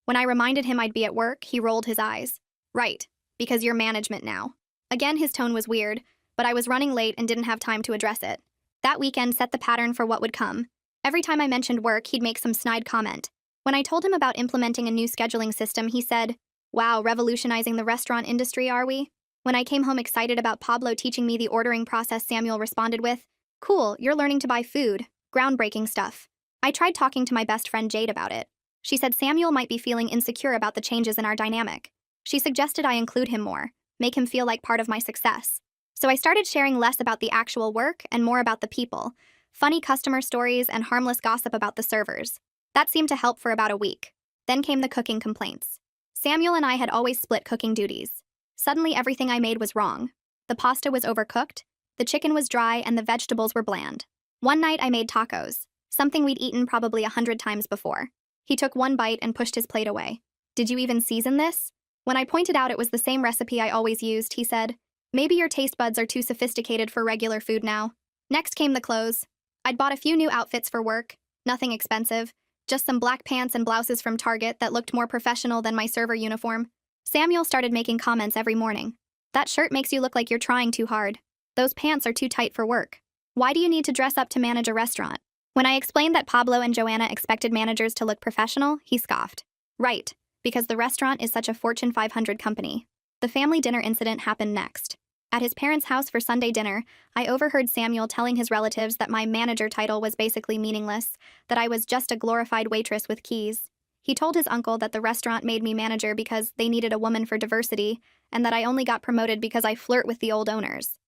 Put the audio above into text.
When I reminded him I'd be at work, he rolled his eyes. Right, because you're management now. Again, his tone was weird, but I was running late and didn't have time to address it. That weekend set the pattern for what would come. Every time I mentioned work, he'd make some snide comment. When I told him about implementing a new scheduling system, he said, "Wow, revolutionizing the restaurant industry, are we?" When I came home excited about Pablo teaching me the ordering process, Samuel responded with, "Cool, you're learning to buy food. Groundbreaking stuff." I tried talking to my best friend Jade about it. She said Samuel might be feeling insecure about the changes in our dynamic. She suggested I include him more, make him feel like part of my success. So I started sharing less about the actual work and more about the people, funny customer stories and harmless gossip about the servers. That seemed to help for about a week. Then came the cooking complaints. Samuel and I had always split cooking duties. Suddenly everything I made was wrong. The pasta was overcooked, the chicken was dry, and the vegetables were bland. One night I made tacos, something we'd eaten probably 100 times before. He took one bite and pushed his plate away. "Did you even season this?" When I pointed out it was the same recipe I always used, he said, "Maybe your taste buds are too sophisticated for regular food now." Next came the clothes. I'd bought a few new outfits for work, nothing expensive, just some black pants and blouses from Target that looked more professional than my server uniform. Samuel started making comments every morning. "That shirt makes you look like you're trying too hard. Those pants are too tight for work. Why do you need to dress up to manage a restaurant?" When I explained that Pablo and Joanna expected managers to look professional, he scoffed. "Right, because the restaurant is such a Fortune 500 company." The family dinner incident happened next. At his parents' house for Sunday dinner, I overheard Samuel telling his relatives that my manager title was basically meaningless, that I was just a glorified waitress with keys. He told his uncle that the restaurant made me manager because they needed a woman for diversity, and that I only got promoted because I flirt with the old owners.